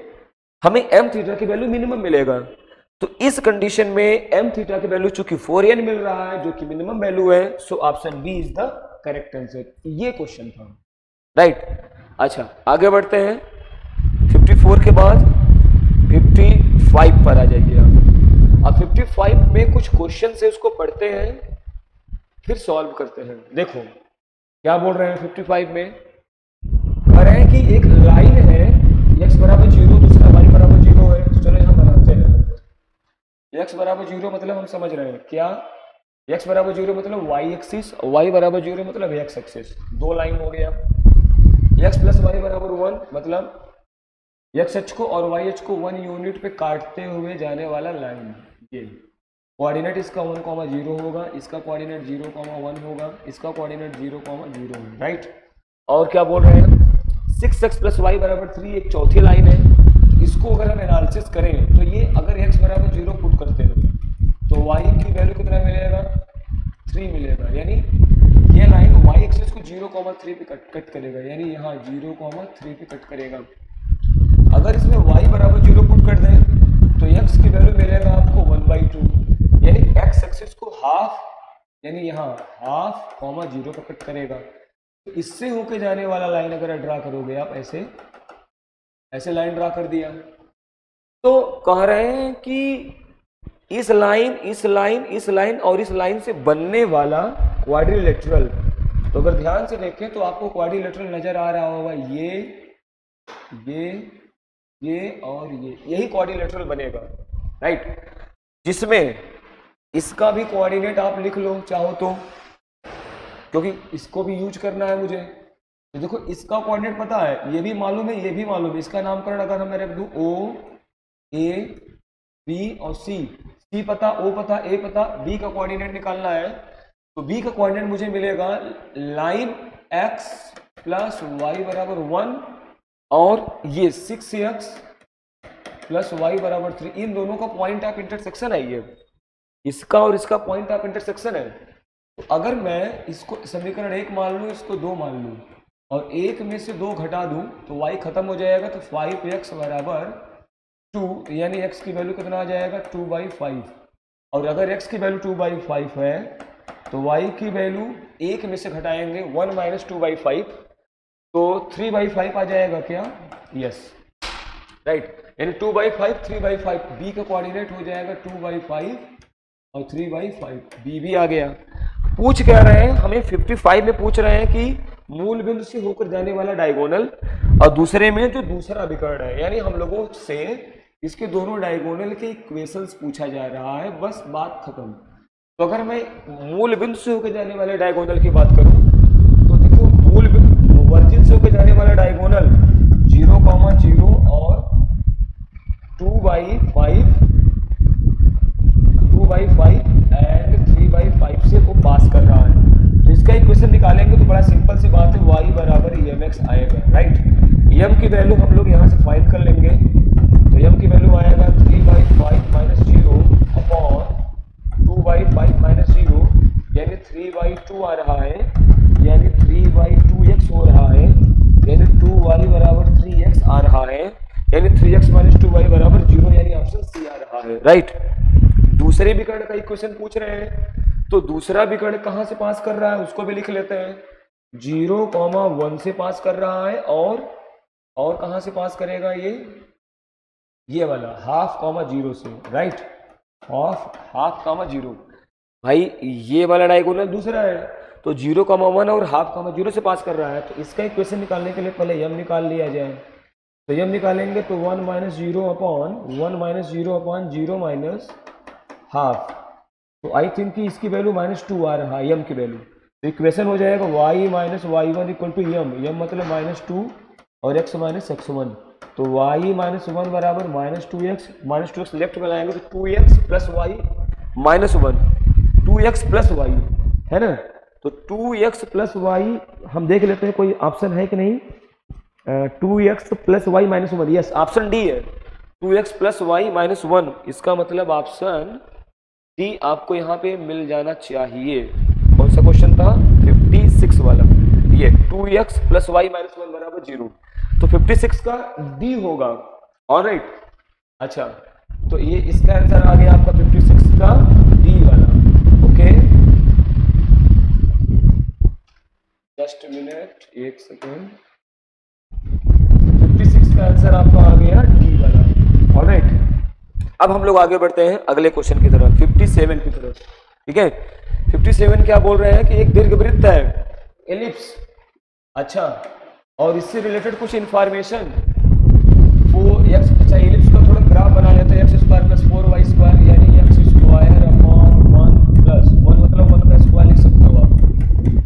हमें m थीटा की वैल्यू मिनिमम मिलेगा। तो इस कंडीशन में m थीटा की वैल्यू चूंकि 4n मिल रहा है जो कि मिनिमम वैल्यू है, so option B is the correct answer, ये क्वेश्चन था, राइट। अच्छा आगे बढ़ते हैं, 54 के बाद 55 पर आ जाइए आप। अब 55 में कुछ क्वेश्चन है, उसको पढ़ते हैं फिर सॉल्व करते हैं। देखो क्या बोल रहे हैं 55 में, कह रहे हैं कि एक लाइन है x बराबर 0, दूसरा y बराबर 0 है। तो चलो यहाँ बनाते हैं। x बराबर 0 मतलब हम समझ रहे हैं क्या, x बराबर 0 मतलब y एक्सिस, y बराबर 0 मतलब x एक्सिस, दो लाइन हो गया। x प्लस वाई बराबर 1 मतलब x अक्ष को और y अक्ष को 1 यूनिट पे काटते हुए जाने वाला लाइन। ये कोऑर्डिनेट इसका 1,0 होगा, इसका कोऑर्डिनेट 0,1 होगा, इसका कोऑर्डिनेट 0,0 है, राइट। और क्या बोल रहे हैं 6x प्लस वाई बराबर 3 एक चौथी लाइन है। इसको अगर हम एनालिसिस करें तो ये अगर x बराबर 0 पुट करते हैं तो y की वैल्यू कितना मिलेगा, 3 मिलेगा। यानी ये लाइन y एक्सिस को 0,3 पे कट करेगा, यानी यहाँ 0,3 पे कट करेगा। अगर इसमें y बराबर 0 पुट कर दें तो x की वैल्यू मिलेगा आपको 1/2, यानी x एक्सिस को हाफ, यानी यहाँ हाफ 0 पे कट करेगा। तो इससे होके जाने वाला लाइन अगर ड्रा करोगे आप, ऐसे लाइन ड्रा कर दिया, तो कह रहे हैं कि इस लाइन और इस लाइन से बनने वाला क्वाड्रिलेटरल, तो अगर ध्यान से देखें तो आपको क्वाड्रिलेटरल नजर आ रहा होगा, ये और ये, यही क्वाड्रिलेटरल बनेगा, राइट। जिसमें इसका भी कोऑर्डिनेट आप लिख लो चाहो तो, क्योंकि इसको भी यूज करना है मुझे। तो देखो इसका कोऑर्डिनेट पता है, ये भी मालूम है, ये भी मालूम है। इसका नामकरण अगर मैं रख दूं O, A, B और C पता, O पता, A पता, B का कोऑर्डिनेट निकालना है। तो B का कोऑर्डिनेट मुझे मिलेगा लाइन x प्लस वाई बराबर 1 और ये 6x प्लस वाई बराबर 3, इन दोनों का पॉइंट ऑफ इंटरसेक्शन है, ये इसका और इसका पॉइंट ऑफ इंटरसेक्शन है। तो अगर मैं इसको समीकरण 1 मान लूँ, इसको 2 मान लूँ और 1 में से 2 घटा दूँ तो y खत्म हो जाएगा। तो 5x बराबर 2, यानी x की वैल्यू कितना आ जाएगा 2/5। और अगर x की वैल्यू 2/5 है तो y की वैल्यू 1 में से घटाएंगे 1 माइनस 2/5, तो 3/5 आ जाएगा क्या, यस, राइट। यानी 2/5 3/5, b का कोऑर्डिनेट हो जाएगा 2/5 और 3/5, b भी आ गया। पूछ क्या रहे हैं हमें 55 में, पूछ रहे हैं कि मूल बिंदु से होकर जाने वाला डायगोनल और दूसरे में जो दूसरा विकर्ण है, यानी हम लोगों से इसके दोनों डायगोनल के इक्वेशंस पूछा जा रहा है, बस बात खत्म। तो अगर मैं मूल बिंदु से होकर जाने वाले डायगोनल की बात करूं तो देखो मूल वर्जिन से होकर जाने वाला डायगोनल 0,0 और 2/5 एंड 3/5 से वो पास कर रहा है। तो इसका इक्वेशन निकालेंगे तो बड़ा सिंपल सी बात है, y बराबर EMX आएगा, राइट। EM की वैल्यू हम लोग यहाँ से फाइंड कर लेंगे, तो EM की वैल्यू आएगा 3/5 माइनस 0 अपॉन 2/5 माइनस 0, यानी 3/2 आ रहा है, यानी 3/2x हो रहा है, यानी 2y बराबर 3x आ रहा है, यानी 3x माइनस 2y बराबर 0, यानी ऑप्शन सी आ रहा है, राइट। दूसरे विकर्ण का इक्वेशन पूछ रहे हैं, तो दूसरा विकर्ण कहां से पास कर रहा है उसको भी लिख लेते हैं। 0,1 से पास कर रहा है और कहां से पास करेगा, ये वाला 0,5 से, राइट, हाफ 0। भाई ये वाला डायगोनल दूसरा है, तो 0,1 और 0,5 से पास कर रहा है। तो इसका इक्वेशन निकालने के लिए पहले यम निकाल लिया जाए। तो यम निकालेंगे तो 1 माइनस 0 अपॉन 0 माइनस हाफ, तो आई थिंक कि इसकी वैल्यू -2 आ रहा है, यम की वैल्यू। तो इक्वेशन हो जाएगा y minus y1 equal to m मतलब -2 और x माइनस x1। तो y माइनस 1 बराबर -2x लेफ्ट में लाएंगे तो 2x plus Y minus 1, 2x plus Y है ना। तो 2x प्लस वाई हम देख लेते हैं कोई ऑप्शन है कि नहीं। 2x plus Y minus 1, yes option D है, 2x प्लस वाई माइनस 1। इसका मतलब ऑप्शन डी आपको यहाँ पे मिल जाना चाहिए। कौन सा क्वेश्चन था 56 वाला, ये 2x प्लस वाई माइनस 1 बराबर 0, तो 56 का डी होगा, ऑलराइट। अच्छा तो ये इसका आंसर आ गया आपका 56 का डी वाला, ओके। जस्ट मिनट, एक सेकेंड। 56 का आंसर आपका आ गया डी वाला। ऑलराइट, अब हम लोग आगे बढ़ते हैं अगले क्वेश्चन की तरफ, 57 की तरफ। ठीक है, 57 क्या बोल रहे हैं कि एक दीर्घवृत्त है, एलिप्स। अच्छा, और इससे रिलेटेड कुछ इंफॉर्मेशन, वो एक्स, अच्छा एलिप्स का थोड़ा ग्राफ बना लेते हैं, x square plus 4y square, यानी एक्स स्क्वायर अपॉन 1 प्लस 1 मतलब 1 का स्क्वायर लिख सकते हो आप,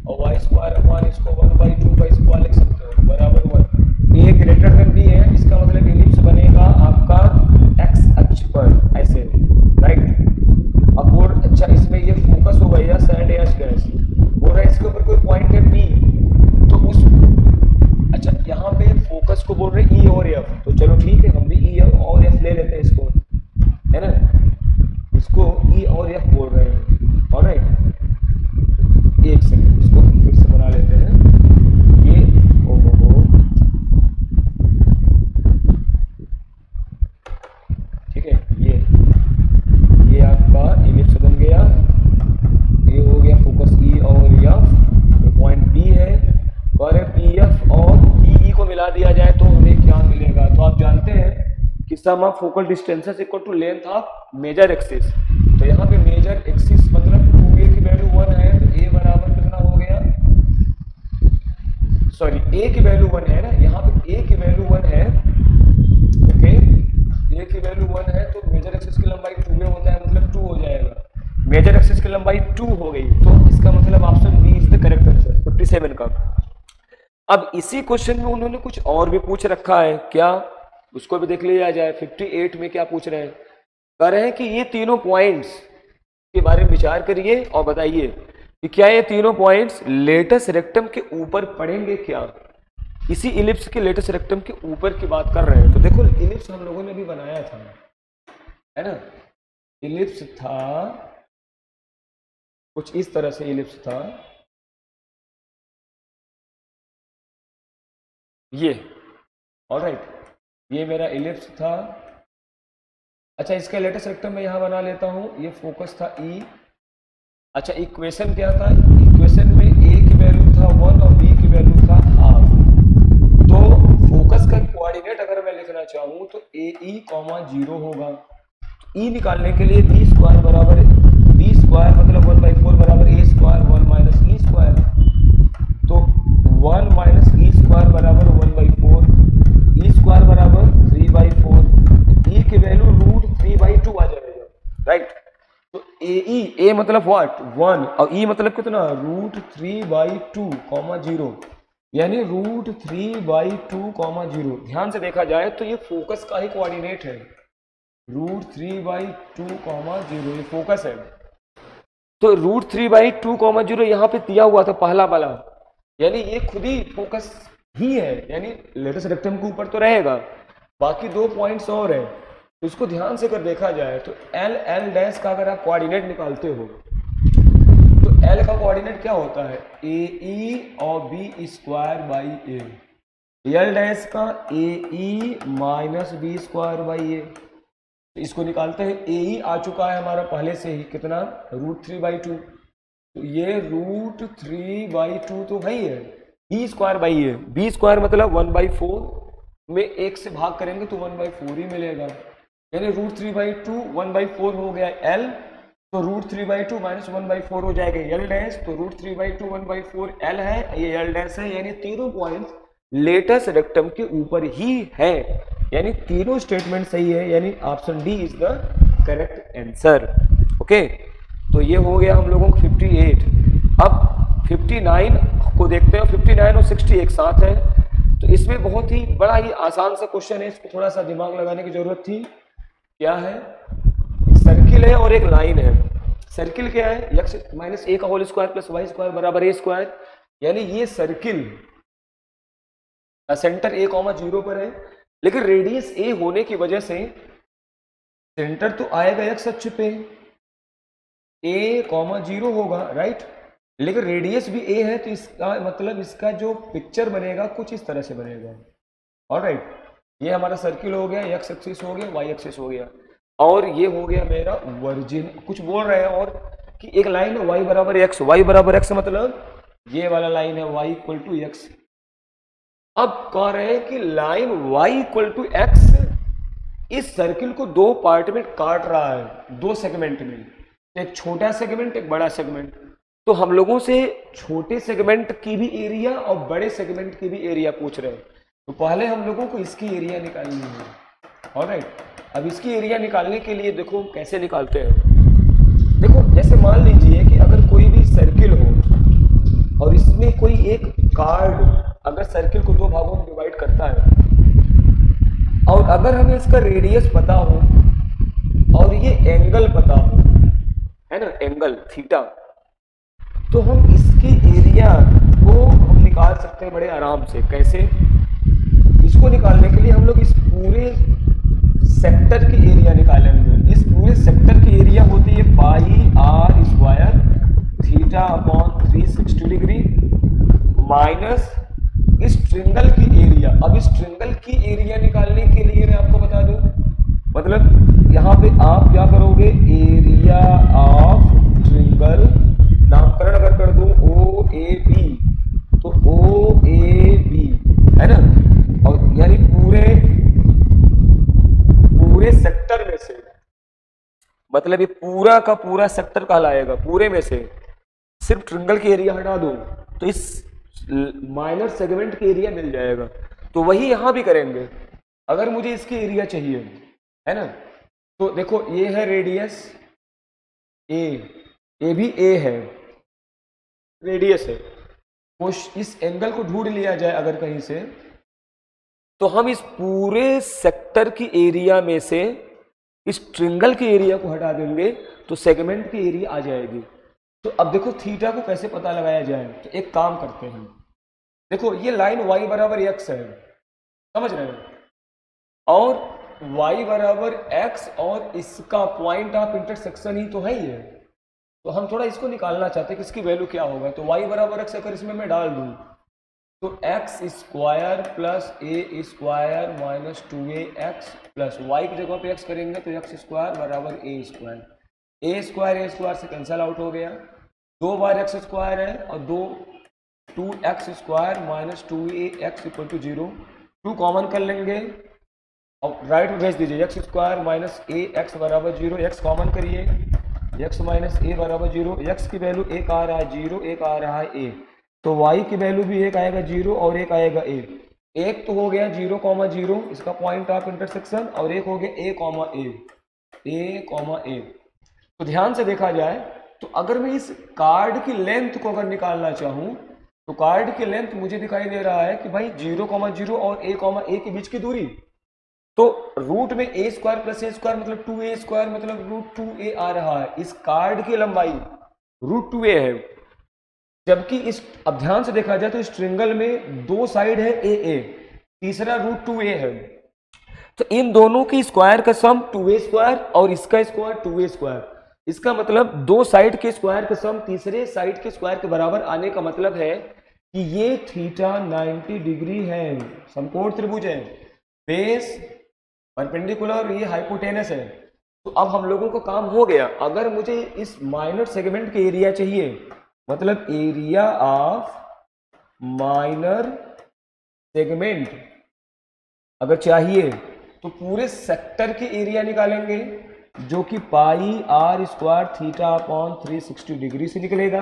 और वाई स्क्वायर अपॉन इसको 1/2 का स्क्वायर लिख सकते हो, बराबर 1। ए ग्रेटर देन बी है, इसका मतलब एलिप्स बनेगा आपका एक्स अक्ष पर ऐसे, राइट। अब बोर्ड, अच्छा इसमें ये फोकस हो गया सैंड एश गैस, बोल रहा है इसके ऊपर कोई पॉइंट है पी, तो उस, अच्छा यहाँ पे फोकस को बोल रहे ई और एफ, तो चलो ठीक है, हम भी ई और एफ ले लेते हैं इसको, है ना, इसको ई और एफ बोल रहे हैं। ऑलराइट, एक सेकंड, इसको हम फिर से बना लेते हैं, ये ओ ठीक है, ये आपका इलिप्स बन गया, ये हो गया फोकस ई और एफ, पॉइंट पी है, और पी एफ और ई को मिला दिया जाए तो हमें क्या मिलेगा, तो आप जानते हैं कि sum of focal distances equal to length of major axis. तो यहाँ पे मेजर एक्सिस मतलब 2a की वैल्यू 1 है, तो a बराबर कितना हो गया, सॉरी a की वैल्यू 1 है ना, यहाँ पे a की वैल्यू 1 है, ओके, a की वैल्यू 1 है, तो मेजर एक्सिस की लंबाई 2a होता है, मतलब 2 हो जाएगा, मेजर एक्सिस की लंबाई 2 हो गई, तो इसका मतलब option B is the correct answer 57 का। अब इसी क्वेश्चन में उन्होंने कुछ और भी पूछ रखा है, क्या, उसको भी देख लिया जाए। 58 में क्या पूछ रहे हैं, कह रहे हैं कि ये तीनों पॉइंट्स के बारे में विचार करिए और बताइए कि क्या ये तीनों पॉइंट्स लेटस रेक्टम के ऊपर पड़ेंगे क्या। इसी इलिप्स के लेटस रेक्टम के ऊपर की बात कर रहे हैं। तो देखो इलिप्स हम लोगों ने भी बनाया था, है ना, इलिप्स था कुछ इस तरह से, इलिप्स था ये, ऑलराइट, ये मेरा इलिप्स था। अच्छा, इसका लेटेस्ट रेक्टम मैं यहाँ बना लेता हूँ, ये फोकस था ई। अच्छा, इक्वेशन क्या था, इक्वेशन में ए की वैल्यू था 1 और बी की वैल्यू था हाफ। तो फोकस का कोऑर्डिनेट अगर मैं लिखना चाहूँ तो ए ई कॉमा 0 होगा। ई निकालने के लिए बी स्क्वायर बराबर बी स्क्वायर मतलब 1/4 बराबर A square 1 minus E square, तो 1 माइनस ई स्क्वायर बराबर 1/4, ई स्क्वायर बराबर 3/4, ई की वैल्यू √3/2 आ जाएगा, राइट। तो ए मतलब व्हाट 1 और ई मतलब कितना √3/2 कॉमा 0, यानी √3/2 कॉमा 0। ध्यान से देखा जाए तो ये फोकस का ही कोऑर्डिनेट है, √3/2 कॉमा 0 ये फोकस है। तो √3/2 कॉमा 0 यहाँ पे दिया हुआ था पहला वाला, यानी ये खुद ही फोकस ही है, यानी लेटेस्ट रेक्टम के ऊपर तो रहेगा, बाकी 2 पॉइंट्स और है। तो इसको ध्यान से अगर देखा जाए तो एल डैश का अगर आप कोऑर्डिनेट निकालते हो तो एल का कोऑर्डिनेट क्या होता है, ए ई और B square by A, L dash का A E minus B square by A. इसको निकालते हैं, ए ई आ चुका है हमारा पहले से ही, कितना √3/2, तो ये √3/2 तो है ही है, B square by A, B square मतलब 1/4 में 1 से भाग करेंगे तो 1/4 ही मिलेगा, यानी √3/2 1/4 हो गया एल, तो √3/2 माइनस 1/4 हो जाएगा एल डैश, तो √3/2 1/4 एल है, ये एल डैश है, यानी तीनों पॉइंट्स लेटेस्ट रेक्टम के ऊपर ही है, यानी तीनों स्टेटमेंट सही है, यानी option D is the correct answer. Okay, तो ये हो गया हम लोगों को 58। अब 59 को देखते हैं, 59 और 60 एक साथ है, तो इसमें बहुत ही बड़ा ही आसान सा क्वेश्चन है, इसको थोड़ा सा दिमाग लगाने की जरूरत थी। क्या है, सर्किल है और एक लाइन है। सर्किल क्या है, x माइनस ए का whole square plus Y square बराबर ए स्क्वायर, यानी ये सर्किल का सेंटर a, 0 पर है, लेकिन रेडियस a होने की वजह से सेंटर तो आएगा x अक्ष पे, a, 0 होगा, राइट, लेकिन रेडियस भी a है, तो इसका मतलब इसका जो पिक्चर बनेगा कुछ इस तरह से बनेगा। ऑलराइट, ये हमारा सर्किल हो गया, x एक्सिस हो गया, y एक्सिस हो गया, और ये हो गया मेरा वर्जिन। कुछ बोल रहे हैं और कि एक लाइन y बराबर x, y बराबर x मतलब ये वाला लाइन है y इक्वल टू एक्स। अब कह रहे हैं कि line y equal to X इस सर्किल को दो पार्ट में काट रहा है, दो सेगमेंट में, एक छोटा सेगमेंट एक बड़ा सेगमेंट। तो हम लोगों से छोटे सेगमेंट की भी एरिया और बड़े सेगमेंट की भी एरिया पूछ रहे हैं। तो पहले हम लोगों को इसकी एरिया निकालनी है। ऑलराइट, अब इसकी एरिया निकालने के लिए देखो कैसे निकालते हैं। देखो जैसे मान लीजिए कि अगर कोई भी सर्किल हो और इसमें कोई एक कार्ड अगर सर्किल को दो भागों में डिवाइड करता है और अगर हमें इसका रेडियस पता हो और ये एंगल पता हो, है ना, एंगल थीटा, तो हम इसकी एरिया को हम निकाल सकते हैं बड़े आराम से। कैसे? इसको निकालने के लिए हम लोग इस पूरे सेक्टर की एरिया निकालेंगे। इस पूरे सेक्टर की एरिया होती है pi R square theta upon 360 degree minus इस ट्रिंगल की एरिया। अब इस ट्रिंगल की एरिया निकालने के लिए मैं आपको बता दूं, मतलब यहाँ पे आप क्या करोगे, एरिया ऑफ ट्रिंगल नामकरण अगर कर दूं ओ ए बी, तो ओ ए बी है ना, और यानी पूरे सेक्टर में से, मतलब ये पूरा का पूरा सेक्टर कहलाएगा। पूरे में से सिर्फ ट्रिंगल की एरिया हटा दो तो इस माइनर सेगमेंट की एरिया मिल जाएगा। तो वही यहां भी करेंगे। अगर मुझे इसकी एरिया चाहिए, है ना, तो देखो ये है रेडियस ए भी ए है, रेडियस है। इस एंगल को ढूंढ लिया जाए अगर कहीं से, तो हम इस पूरे सेक्टर की एरिया में से इस ट्रिंगल की एरिया को हटा देंगे तो सेगमेंट की एरिया आ जाएगी। तो अब देखो थीटा को कैसे पता लगाया जाए, तो एक काम करते हैं। देखो ये लाइन y बराबर x है, समझ रहे हैं, और y बराबर x और इसका पॉइंट ऑफ इंटरसेक्शन ही तो है ही है। तो हम थोड़ा इसको निकालना चाहते हैं कि इसकी वैल्यू क्या होगा। तो y बराबर x अगर इसमें मैं डाल दूं तो x square plus A square minus 2ax plus y की जगह पे x करेंगे तो एक्स स्क्वायर बराबर ए स्क्वायर से कैंसिल आउट हो गया। 2 बार एक्स स्क्वायर है और 2x square minus 2ax equal to 0, 2 common कर लेंगे और राइट में भेज दीजिए। X square minus A X बराबर 0, एक्स कॉमन करिए, एक्स माइनस ए बराबर 0, एक्स की वैल्यू एक आ रहा है 0, एक आ रहा है ए, तो y की वैल्यू भी एक आएगा 0 और एक आएगा a। एक तो हो गया 0,0 इसका पॉइंट ऑफ इंटरसेक्शन, और एक हो गया a, तो ध्यान से देखा जाए तो अगर मैं इस कार्ड की लेंथ को अगर निकालना चाहूं तो कार्ड की लेंथ मुझे दिखाई दे रहा है कि भाई 0,0 और a के बीच की दूरी, तो रूट में a square plus a square मतलब 2a स्क्वायर मतलब रूट 2a आ रहा है। इस कार्ड की लंबाई रूट 2a है, जबकि इस, अब ध्यान से देखा जाए तो इस ट्रिंगल में दो साइड है a, तीसरा रूट 2a है, तो इन दोनों की स्क्वायर का सम 2a स्क्वायर और इसका स्क्वायर 2a स्क्वायर। इसका मतलब दो साइड के स्क्वायर का सम तीसरे साइड के स्क्वायर के बराबर आने का मतलब है कि ये थीटा 90 डिग्री है, समकोण त्रिभुज है, बेस परपेंडिकुलर, ये हाइपोटेनस है। तो अब हम लोगों का काम हो गया। अगर मुझे इस माइनर सेगमेंट की एरिया चाहिए, मतलब एरिया ऑफ माइनर सेगमेंट अगर चाहिए, तो पूरे सेक्टर की एरिया निकालेंगे जो कि pi R square theta upon 360 degree से निकलेगा,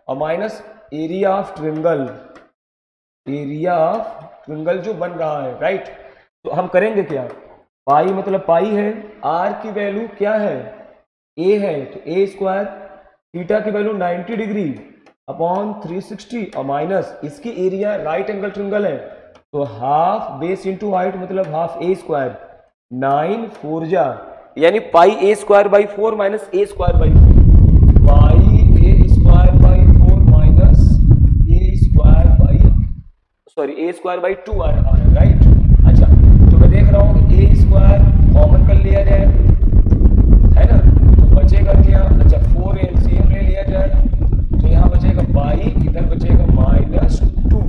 और माइनस एरिया ऑफ ट्रिंगल जो बन रहा है, राइट। तो हम करेंगे क्या, पाई मतलब पाई है, आर की वैल्यू क्या है, ए है, तो ए स्क्वायर, थीटा की वैल्यू 90 डिग्री अपॉन 360 और माइनस इसकी एरिया राइट एंगल ट्रिंगल है, तो हाफ बेस इंटू हाइट मतलब हाफ ए स्क्वायर, 9 4 जा, यानी pi A square by 4 minus A square by 4, pi A square by 4 minus A square by 2 आ रहा है, राइट। अच्छा, तो मैं देख रहा हूँ कि ए स्क्वायर कॉमन कर लिया जाए, है ना, तो बचेगा क्या, अच्छा 4 एलसीएम ले लिया जाए तो यहाँ बचेगा पाई, इधर बचेगा माइनस 2,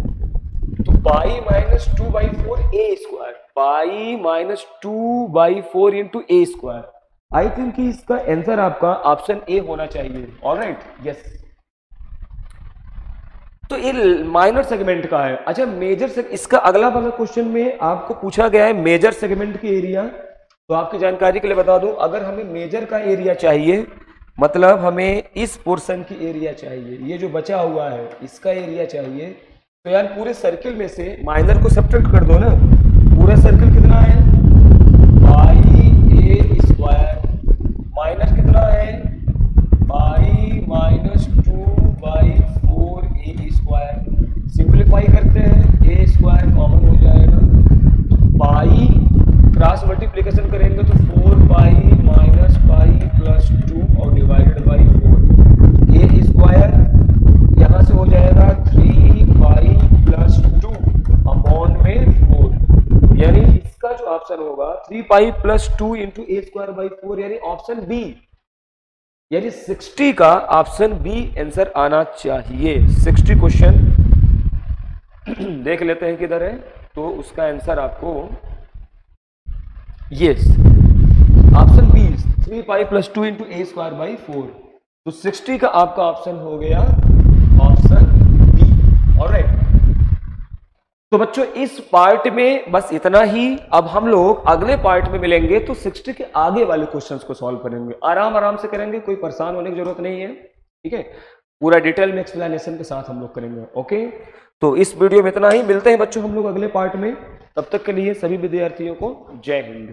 तो pi minus 2 by 4 A square, pi minus 2 by 4 into A square. I think कि इसका आंसर आपका ऑप्शन ए होना चाहिए। Alright, yes. तो ये माइनर सेगमेंट का है। अच्छा मेजर इसका अगला वाला क्वेश्चन में आपको पूछा गया है मेजर सेगमेंट की एरिया। तो आपकी जानकारी के लिए बता दूं, अगर हमें मेजर का एरिया चाहिए मतलब हमें इस पोर्शन की एरिया चाहिए, ये जो बचा हुआ है इसका एरिया चाहिए, तो यार पूरे सर्किल में से माइनर को सब्ट्रैक्ट कर दो ना। पूरा सर्किल कितना है पाई ए स्क्वायर, माइनस कितना है पाई माइनस 2/4 ए स्क्वायर। सिंप्लीफाई करते हैं, ए स्क्वायर कॉमन हो जाएगा, पाई क्रॉस मल्टीप्लिकेशन करेंगे तो 4 पाई माइनस पाई प्लस 2 और डिवाइडेड बाई 4। ए स्क्वायर यहाँ से हो जाएगा 3 पाई प्लस 2 अपॉन में 4, यानी इसका जो ऑप्शन होगा 3 pi plus 2 into A square by 4, यानी ऑप्शन बी, यानी 60 का ऑप्शन बी आंसर आना चाहिए। 60 क्वेश्चन देख लेते हैं किधर है, तो उसका आंसर आपको yes option B 3 pi plus 2 into A square by 4। तो 60 का आपका ऑप्शन हो गया ऑप्शन बी। ऑलराइट, तो बच्चों इस पार्ट में बस इतना ही। अब हम लोग अगले पार्ट में मिलेंगे तो 60 के आगे वाले क्वेश्चंस को सॉल्व करेंगे, आराम आराम से करेंगे, कोई परेशान होने की जरूरत नहीं है, ठीक है। पूरा डिटेल में एक्सप्लेनेशन के साथ हम लोग करेंगे। ओके, तो इस वीडियो में इतना ही, मिलते हैं बच्चों हम लोग अगले पार्ट में। तब तक के लिए सभी विद्यार्थियों को जय हिंद।